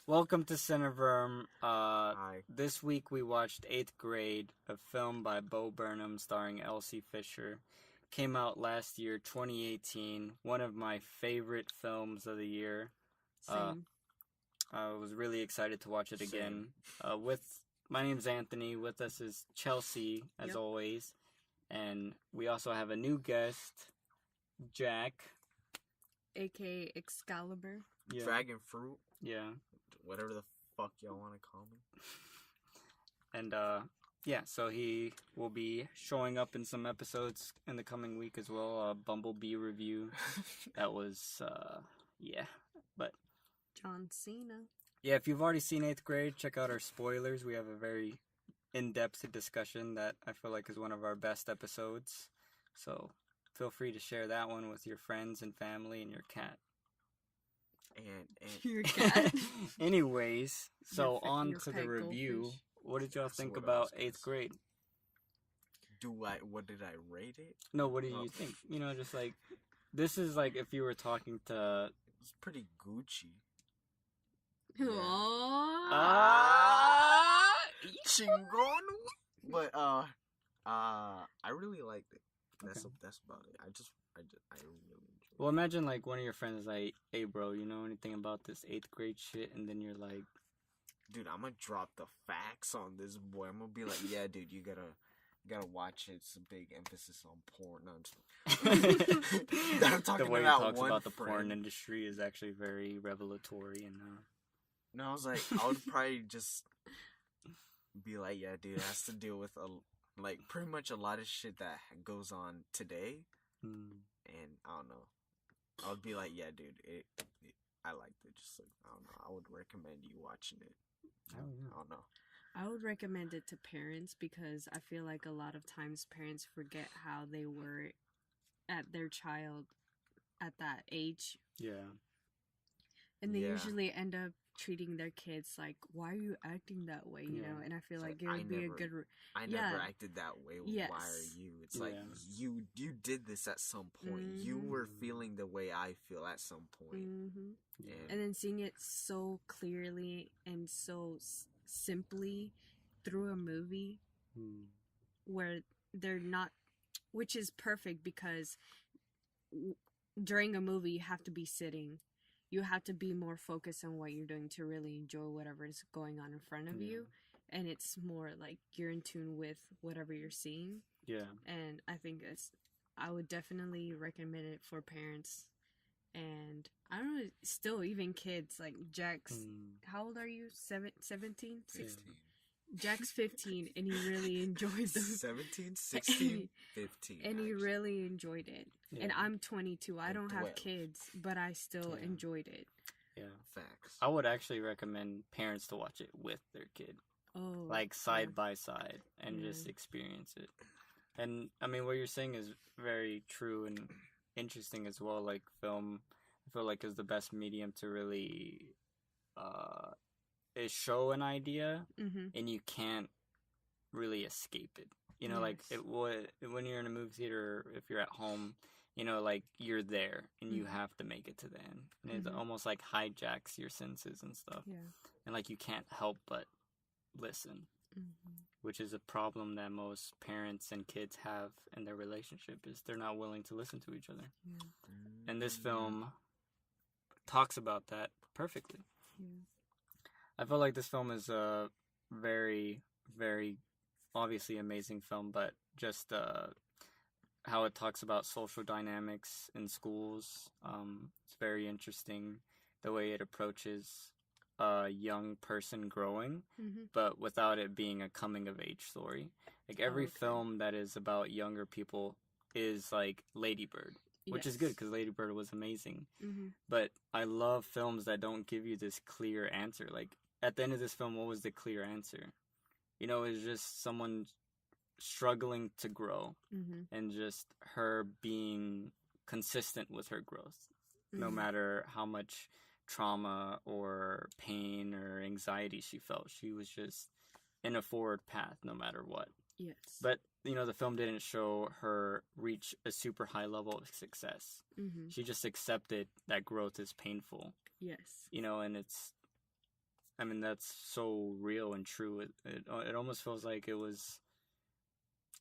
Welcome to Cineverm. Hi. This week we watched 8th Grade, a film by Burnham starring Elsie Fischer. Came out last year, 2018. One of my favorite films of the year. Same. I was really excited to watch it again. Same. My name's Anthony. With us is Chelsea, as always. And we also have a new guest, Jack. A.K.A. Excalibur. Yeah. DragonFruit. Yeah. Whatever the fuck y'all want to call me. And, so he will be showing up in some episodes in the coming week as well. A Bumblebee review. That was, But, John Cena. yeah, if you've already seen 8th Grade, check out our spoilers. We have a very in-depth discussion that I feel like is one of our best episodes. So, feel free to share that one with your friends and family and your cat. And Your cat. Anyways, so on your to pet the review. goldfish. What did y'all think what I about was gonna 8th Grade? what did I rate it? No, what did you Oh. think? You know, just like, this is like if you were talking to... It's pretty Gucci. Aww. Chingon. But I really liked it. That's about it. I really enjoyed it. Well, imagine like one of your friends is like, "Hey, bro, you know anything about this 8th grade shit?" And then you're like, Dude, I'm gonna drop the facts on this boy. I'm gonna be like, yeah, dude, you gotta watch it. It's a big emphasis on porn. No, I'm talking the way he about talks one about the friend. porn industry is actually very revelatory. And No, I was like, I would probably just be like, yeah, dude, it has to deal with pretty much a lot of shit that goes on today. And I don't know. I would be like, yeah, dude, I liked it. Just like, I don't know. I would recommend you watching it. I don't know. I would recommend it to parents because I feel like a lot of times parents forget how they were at their child at that age. yeah. And they Yeah. usually end up treating their kids like, why are you acting that way? You know? And I feel like it would be a good... I never acted that way. Yes. Why are you? It's like, Yeah. you did this at some point. You were feeling the way I feel at some point. Mm-hmm. Yeah. And then seeing it so clearly and so simply through a movie where they're not, which is perfect because during a movie you have to be sitting, you have to be more focused on what you're doing to really enjoy whatever is going on in front of you, and it's more like you're in tune with whatever you're seeing. And I think I would definitely recommend it for parents. And I don't know, still even kids like Jack's. How old are you? 17, 16. Jack's 15, and he really enjoyed them. 17, 16, 15. And he really enjoyed it. Yeah. And I'm 22. I don't have 12. kids, but I still enjoyed it. Yeah. Facts. I would actually recommend parents to watch it with their kid. Oh. Like side by side and just experience it. And I mean, what you're saying is very true and interesting as well. Like film, I feel like is the best medium to really show an idea, and you can't really escape it. You know, like when you're in a movie theater, if you're at home, you know, like you're there and you have to make it to the end, and it almost like hijacks your senses and stuff. Yeah. And like you can't help but listen. Which is a problem that most parents and kids have in their relationship, is they're not willing to listen to each other. And this film talks about that perfectly. I feel like this film is a very, very obviously amazing film, but just how it talks about social dynamics in schools. It's very interesting the way it approaches a young person growing, but without it being a coming of age story. Like every film that is about younger people is like Lady Bird, which is good because Lady Bird was amazing. But I love films that don't give you this clear answer. Like at the end of this film, what was the clear answer? You know, it's just someone struggling to grow and just her being consistent with her growth, no matter how much trauma or pain or anxiety she felt. She was just in a forward path no matter what. Yes. But, you know, the film didn't show her reach a super high level of success. Mm-hmm. She just accepted that growth is painful. Yes. You know, and it's I mean, that's so real and true. It almost feels like it was,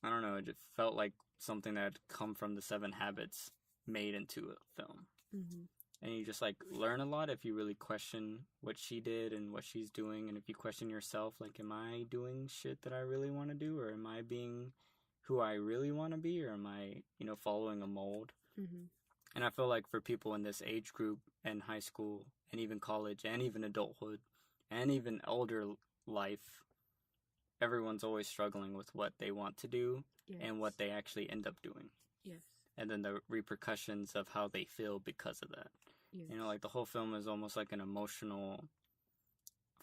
I don't know, it just felt like something that had come from the Seven Habits made into a film. Mm-hmm. And you just, like, learn a lot if you really question what she did and what she's doing. And if you question yourself, like, am I doing shit that I really want to do? Or am I being who I really want to be? Or am I, following a mold? Mm-hmm. And I feel like for people in this age group and high school and even college and even adulthood and even elder life, everyone's always struggling with what they want to do and what they actually end up doing. Yes. And then the repercussions of how they feel because of that. Yes. Like the whole film is almost like an emotional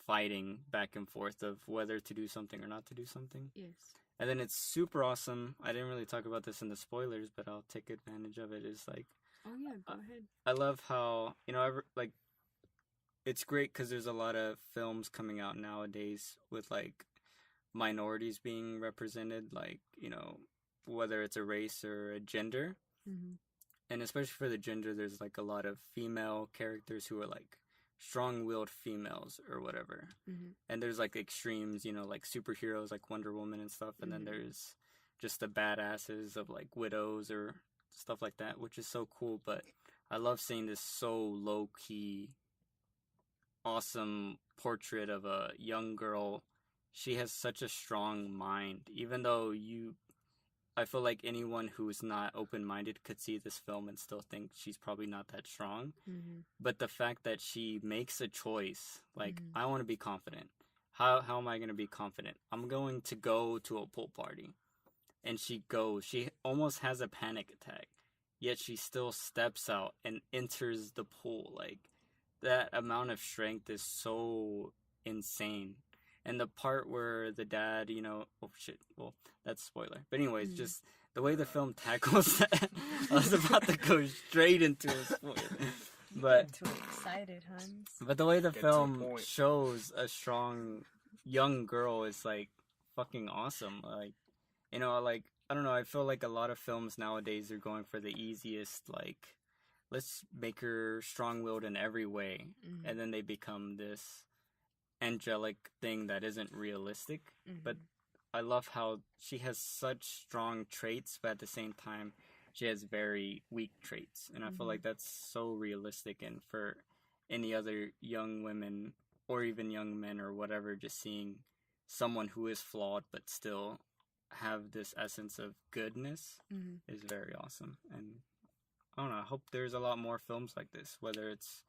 fighting back and forth of whether to do something or not to do something. Yes. And then it's super awesome. I didn't really talk about this in the spoilers, but I'll take advantage of it. It's like, oh yeah, go ahead. I love how, like, it's great because there's a lot of films coming out nowadays with, like, minorities being represented, like, whether it's a race or a gender. Mm-hmm. And especially for the gender, there's, like, a lot of female characters who are, like, strong-willed females or whatever. Mm-hmm. And there's, like, extremes, like superheroes like Wonder Woman and stuff. And then there's just the badasses of, like, widows or stuff like that, which is so cool. But I love seeing this so low-key, awesome portrait of a young girl. She has such a strong mind, even though I feel like anyone who's not open-minded could see this film and still think she's probably not that strong. Mm-hmm. But the fact that she makes a choice, like, I want to be confident. How am I going to be confident? I'm going to go to a pool party. And she goes. She almost has a panic attack. Yet she still steps out and enters the pool. Like, that amount of strength is so insane. And the part where the dad, oh shit, well, that's a spoiler. But anyways, just the way the film tackles that, I was about to go straight into a spoiler. But too excited, Hans. But the way the film shows a strong young girl is, like, fucking awesome. Like, like, I don't know, I feel like a lot of films nowadays are going for the easiest, like, let's make her strong-willed in every way. Mm-hmm. And then they become this angelic thing that isn't realistic. Mm-hmm. But I love how she has such strong traits, but at the same time, she has very weak traits. And I feel like that's so realistic. And for any other young women or even young men or whatever, just seeing someone who is flawed but still have this essence of goodness is very awesome. And I don't know, I hope there's a lot more films like this, whether it's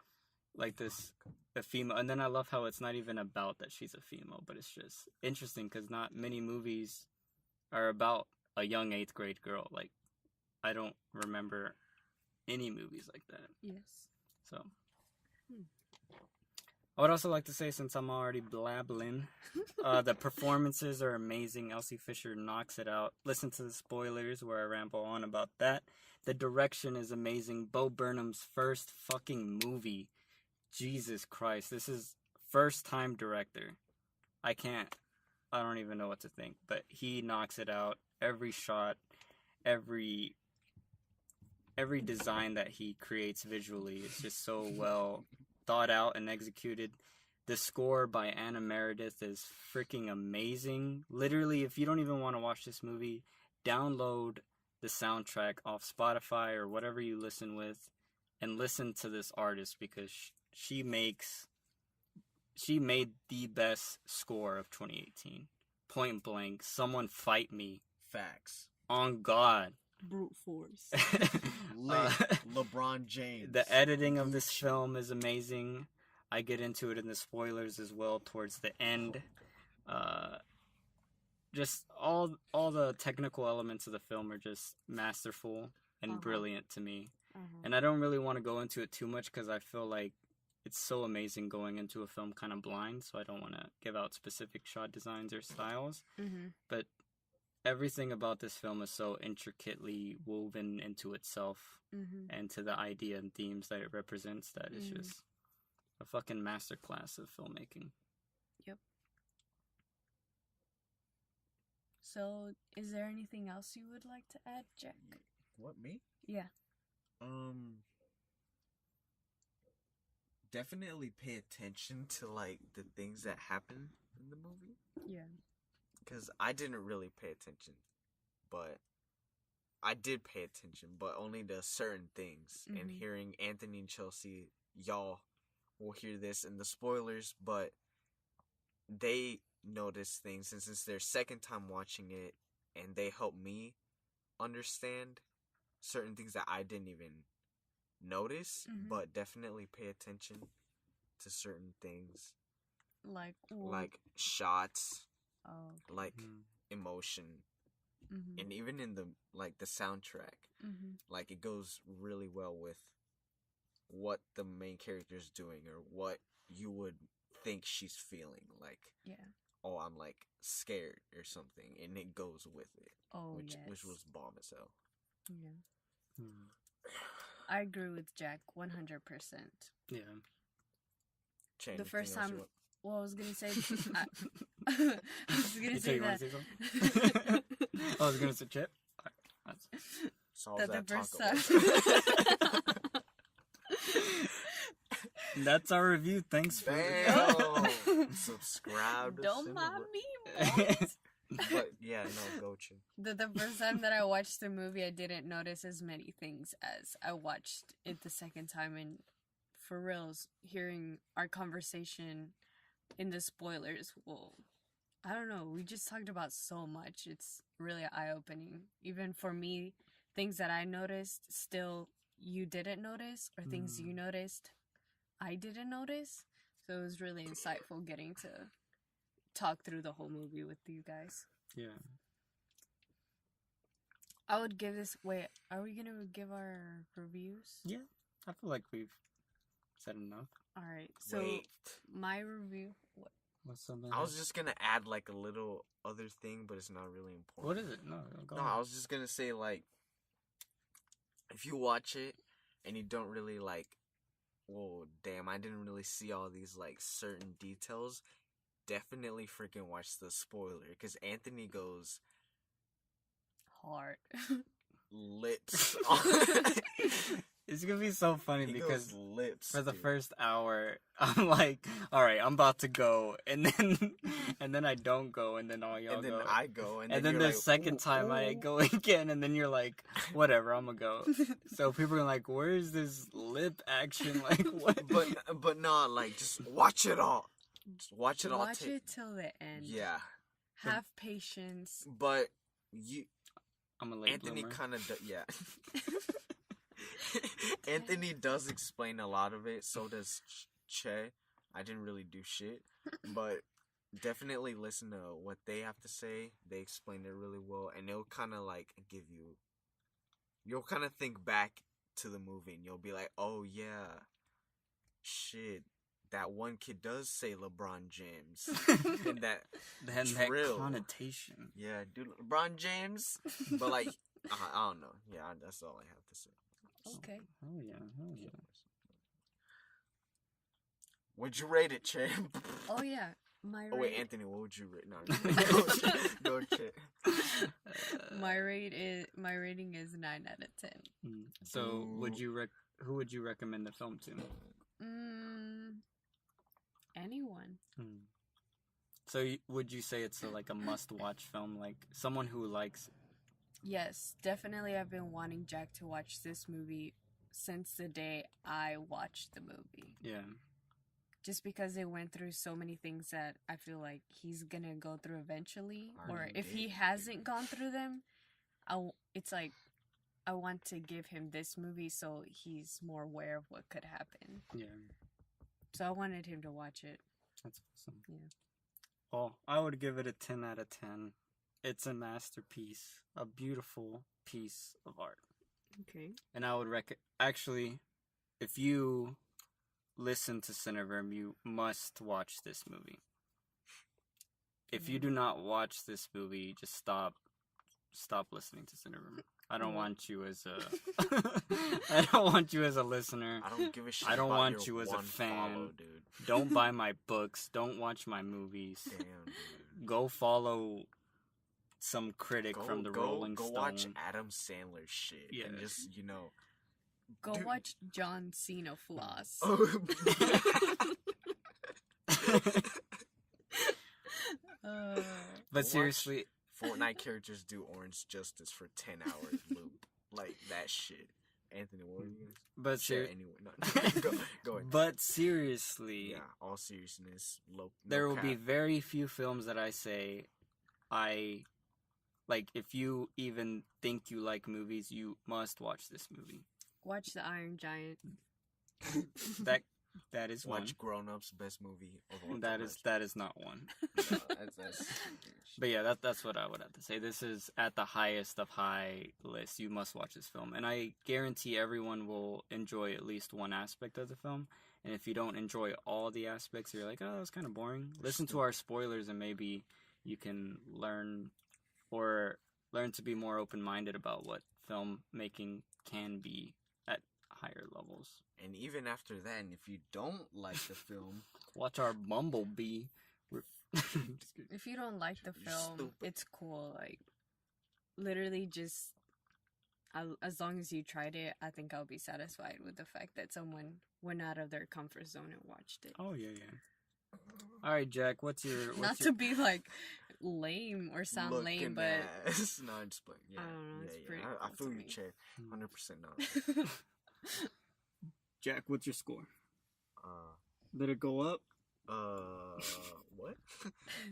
like this, a female, and then I love how it's not even about that she's a female, but it's just interesting because not many movies are about a young 8th grade girl. Like, I don't remember any movies like that. Yes. So, I would also like to say, since I'm already blabbling, the performances are amazing. Elsie Fischer knocks it out. Listen to the spoilers where I ramble on about that. The direction is amazing. Bo Burnham's first fucking movie. Jesus Christ. This is first-time director. I don't even know what to think. But he knocks it out. Every shot, every design that he creates visually is just so well thought out and executed. The score by Anna Meredith is freaking amazing. Literally, if you don't even want to watch this movie, download the soundtrack off Spotify or whatever you listen with and listen to this artist, because she made the best score of 2018. Point blank. Someone fight me. Facts. On God. Brute force. LeBron James. The editing of this film is amazing. I get into it in the spoilers as well towards the end. Just all the technical elements of the film are just masterful and brilliant to me. And I don't really want to go into it too much because I feel like it's so amazing going into a film kind of blind, so I don't want to give out specific shot designs or styles. But everything about this film is so intricately woven into itself and to the idea and themes that it represents that it's just a fucking masterclass of filmmaking. Yep. So, is there anything else you would like to add, Jack? What, me? Yeah. definitely pay attention to like the things that happen in the movie. Yeah. Because I didn't really pay attention, but I did pay attention, but only to certain things. Mm-hmm. And hearing Anthony and Chelsea, y'all will hear this in the spoilers, but they notice things, and since their second time watching it, and they help me understand certain things that I didn't even notice, mm-hmm. but definitely pay attention to certain things. Like shots, like emotion, mm-hmm. and even in the soundtrack, mm-hmm. like it goes really well with what the main character is doing or what you would think she's feeling. Like, oh, I'm like scared or something, and it goes with it. Oh, which was bomb as hell. Yeah. I agree with Jack 100%. Yeah. Chain, the first time, I was gonna say, I was gonna you say you that. Want to say something? I was gonna say Chip. Solves that first time. That's our review. Thanks for subscribe. Don't mind me, boys. But yeah, no, go Chip. The first time that I watched the movie, I didn't notice as many things as I watched it the second time. And for reals, hearing our conversation in the spoilers, well, I don't know. We just talked about so much. It's really eye-opening. Even for me, things that I noticed, still you didn't notice, or things you noticed, I didn't notice. So it was really insightful getting to talk through the whole movie with you guys. Yeah. I would give this... Wait, are we going to give our reviews? Yeah. I feel like we've said enough. Alright, so my review... What's something? I was just going to add like a little other thing, but it's not really important. What is it? No, go on. I was just going to say, like, if you watch it and you don't really like, whoa, damn, I didn't really see all these like certain details, definitely freaking watch the spoiler, because Anthony goes hard. Lips. It's gonna be so funny he because goes lips, for the dude. first hour, I'm like, all right, I'm about to go, and then I don't go, and then all y'all go. And then I go, and then the like, second time I go again, and then you're like, whatever, I'm gonna go. So people are like, where is this lip action? Like, what? But no, like, just watch it all. Just watch it all. Watch it till the end. Yeah. Have patience. But I'm a late Anthony bloomer. kind of yeah. Anthony does explain a lot of it. So does Che. I didn't really do shit, but definitely listen to what they have to say. They explain it really well, and it'll kind of like give you. You'll kind of think back to the movie, and you'll be like, "Oh yeah, shit." That one kid does say LeBron James. And that drill. That connotation. Yeah, dude, LeBron James. But like, I don't know. Yeah, that's all I have to say. Okay. Oh yeah. Would you rate it, Champ? Oh yeah. Oh wait, Anthony, what would you rate? No, go Champ. My rating is 9 out of 10. So who would you recommend the film to? Anyone. So would you say it's like a must-watch film, like someone who likes? Yes, definitely. I've been wanting Jack to watch this movie since the day I watched the movie. Yeah. Just because it went through so many things that I feel like he's gonna go through eventually, or if he hasn't gone through them, it's like I want to give him this movie so he's more aware of what could happen. Yeah. So I wanted him to watch it. That's awesome. Yeah. Well, I would give it a 10 out of 10. It's a masterpiece. A beautiful piece of art. Okay. And I would actually, if you listen to Cineverm, you must watch this movie. If you do not watch this movie, just stop listening to Cineverm. I don't want you as a listener. I don't give a shit. I don't about want your you as a fan. Follow, dude. Don't buy my books. Don't watch my movies. Damn, dude. Go follow some critic from the Rolling Stone. Go watch Adam Sandler shit. Yeah. And just, Go watch John Cena floss. Oh. But seriously, Fortnite characters do orange justice for 10 hours loop. Like that shit. Anthony, what are you gonna say? But anyway, no. Go ahead. But seriously, yeah, all seriousness, there will be very few films that I say I like. If you even think you like movies, you must watch this movie. Watch The Iron Giant. That is watch one. Grown Ups, best movie of all that time. That is not one. No, that's But yeah, that's what I would have to say. This is at the highest of high list. You must watch this film, and I guarantee everyone will enjoy at least one aspect of the film. And if you don't enjoy all the aspects, you're like, oh, that was kind of boring. Listen to our spoilers, and maybe you can learn to be more open-minded about what filmmaking can be at higher levels. And even after that, and if you don't like the film, watch our Bumblebee. If you don't like the film, it's cool. Like, literally just, as long as you tried it, I think I'll be satisfied with the fact that someone went out of their comfort zone and watched it. Oh, yeah. All right, Jack, Not to be, like, lame or sound lame, but... No, I'm just playing. Yeah, I don't know, it's pretty cool I feel to your me. chair. 100% not. Jack, what's your score? Did it go up? What?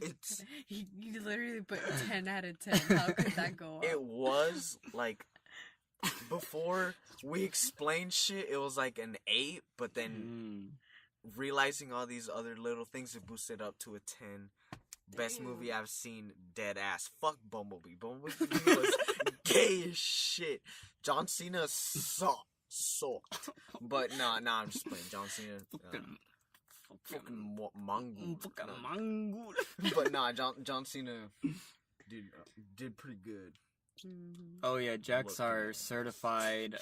It's... You literally put 10 out of 10. How could that go up? It was, like... Before we explained shit, it was like an 8, but then realizing all these other little things, it boosted up to a 10. Best movie I've seen, dead ass. Fuck Bumblebee. Bumblebee was gay as shit. John Cena sucked. But nah, I'm just playing. John Cena, fucking mongoose. But nah, John Cena did pretty good. Oh yeah, Jack's our certified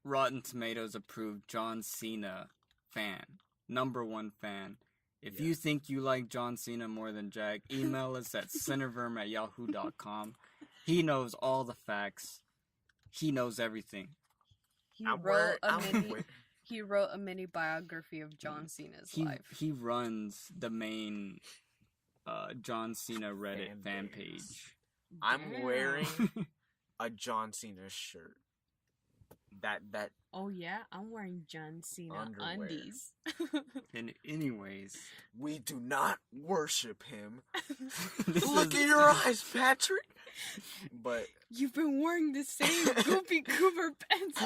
Rotten Tomatoes approved John Cena fan. #1 fan. If you think you like John Cena more than Jack, email us at cineverm@yahoo.com. He knows all the facts. He knows everything. He wrote a mini biography of John Cena's life. He runs the main John Cena Reddit fan page. I'm wearing a John Cena shirt. That Oh yeah, I'm wearing John Cena undies. And anyways, we do not worship him. Look in your eyes, Patrick. But you've been wearing the same Goopy Cooper pants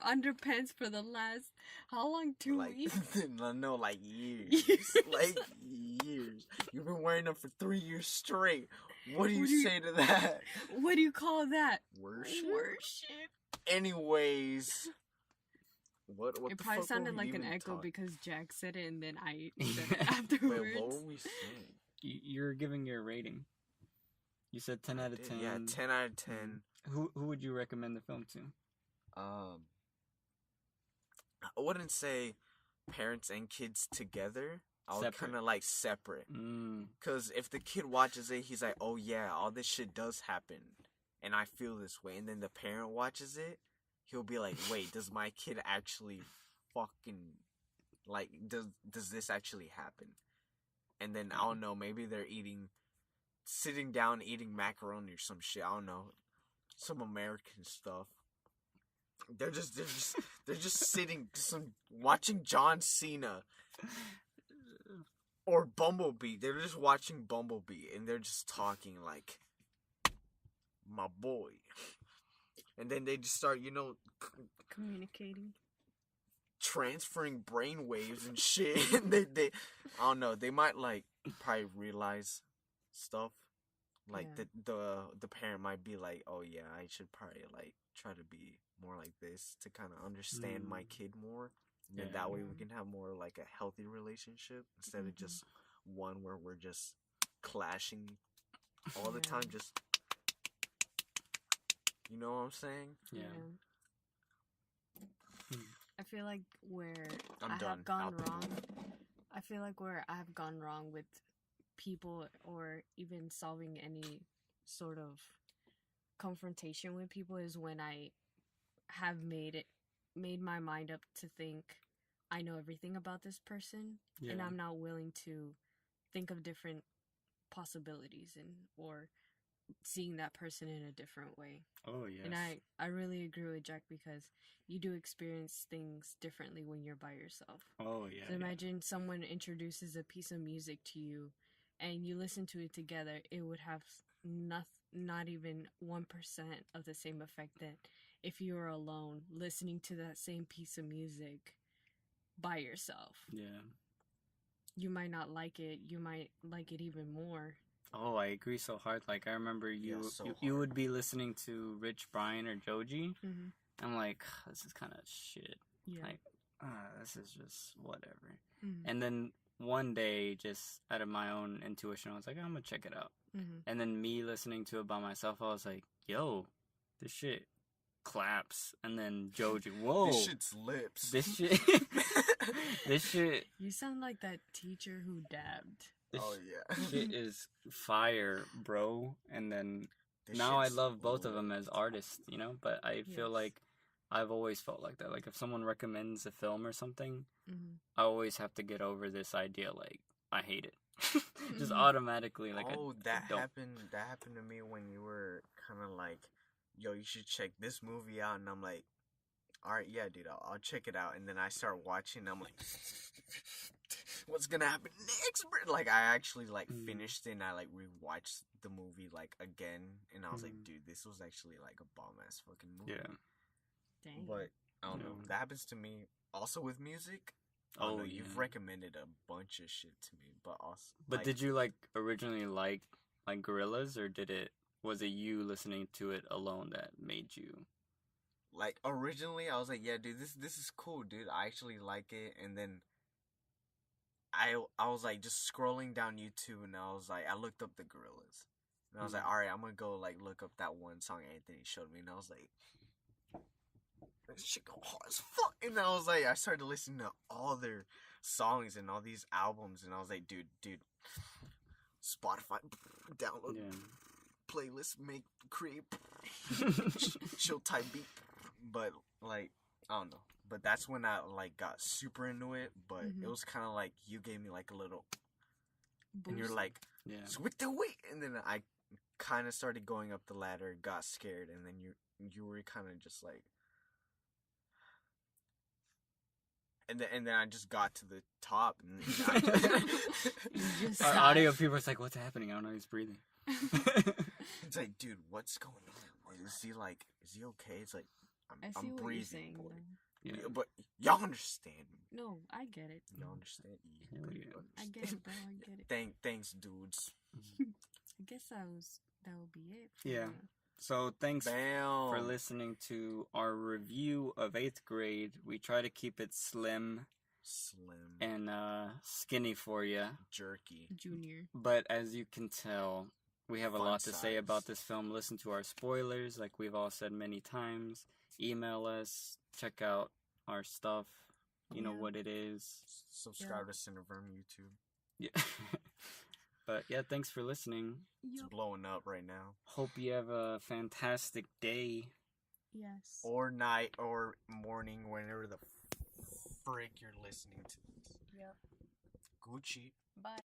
underpants for the last how long? 2 weeks? No, like years. Like years. You've been wearing them for 3 years straight. What do you say to that? What do you call that? Worship. Anyways, what it probably sounded like an echo because Jack said it and then I said it Wait, afterwards. what were we saying? You're giving your rating. You said 10 out of 10. Yeah, 10 out of 10. Who would you recommend the film to? I wouldn't say parents and kids together. I would kind of like separate. Because if the kid watches it, he's like, oh yeah, all this shit does happen. And I feel this way. And then the parent watches it, he'll be like, wait, does my kid actually fucking, like, does this actually happen? And then, I don't know, maybe they're sitting down eating macaroni or some shit. I don't know. Some American stuff. They're just sitting, watching John Cena. Or Bumblebee. They're just watching Bumblebee. And they're just talking like, my boy. And then they just start, communicating, transferring brain waves and shit. And they I don't know, they might like probably realize stuff. Like the parent might be like, oh yeah, I should probably like try to be more like this to kind of understand my kid more. And then that way we can have more like a healthy relationship instead of just one where we're just clashing all the time. Just, you know what I'm saying? Yeah. I feel like where I have gone wrong. I feel like where I have gone wrong with people or even solving any sort of confrontation with people is when I have made made my mind up to think I know everything about this person, and I'm not willing to think of different possibilities or seeing that person in a different way. Oh, yes. And I really agree with Jack, because you do experience things differently when you're by yourself. Oh, yeah. So imagine someone introduces a piece of music to you and you listen to it together. It would have not even 1% of the same effect that if you were alone listening to that same piece of music by yourself. Yeah. You might not like it. You might like it even more. Oh, I agree so hard. Like, I remember you would be listening to Rich Brian or Joji. Mm-hmm. I'm like, this is kind of shit. Yeah. Like, this is just whatever. Mm-hmm. And then one day, just out of my own intuition, I was like, I'm gonna check it out. Mm-hmm. And then me listening to it by myself, I was like, yo, this shit claps. And then Joji, whoa. This shit's lips. This shit. This shit. You sound like that teacher who dabbed. Oh, yeah. Shit is fire, bro. And then now I love both of them as artists, you know? But I feel like I've always felt like that. Like, if someone recommends a film or something, I always have to get over this idea, like, I hate it. Just automatically, like, that happened to me when you were kind of like, yo, you should check this movie out. And I'm like, all right, yeah, dude, I'll check it out. And then I start watching, and I'm like, what's gonna happen next, bro? Like, I actually, like, finished it, and I, like, rewatched the movie, like, again. And I was like, dude, this was actually, like, a bomb-ass fucking movie. Yeah. Dang. But, I don't know. That happens to me also with music. Oh, you've recommended a bunch of shit to me, but also... But did you, like, originally like Gorillaz, or was it you listening to it alone that made you... Like, originally, I was like, yeah, dude, this is cool, dude. I actually like it. And then I was, like, just scrolling down YouTube, and I was like, I looked up the Gorillaz. And I was like, all right, I'm going to go, like, look up that one song Anthony showed me. And I was like, this shit go hard as fuck. And I was like, I started listening to all their songs and all these albums. And I was like, dude, Spotify, download, playlist, create, show type beat. But, like, I don't know. But that's when I, like, got super into it. But it was kind of like you gave me, like, a little... Boost. And you're like, with the weight. And then I kind of started going up the ladder, got scared. And then you were kind of just like... And then I just got to the top. And our audio people are like, what's happening? I don't know, he's breathing. It's like, dude, what's going on? Is he okay? It's like, I'm breathing, saying, boy. Yeah. But y'all understand me. No, I get it. Y'all understand? I get it, bro. I get it. Thanks, dudes. I guess that would be it. Yeah. So thanks for listening to our review of 8th grade. We try to keep it slim and skinny for you. Jerky. Junior. But as you can tell, we have a lot to say about this film. Listen to our spoilers, like we've all said many times. Email us. Check out our stuff. You know what it is. Subscribe to Cineverm YouTube. Yeah. But yeah, thanks for listening. It's blowing up right now. Hope you have a fantastic day. Yes. Or night or morning, whenever the frick you're listening to this. Yep. Gucci. Bye.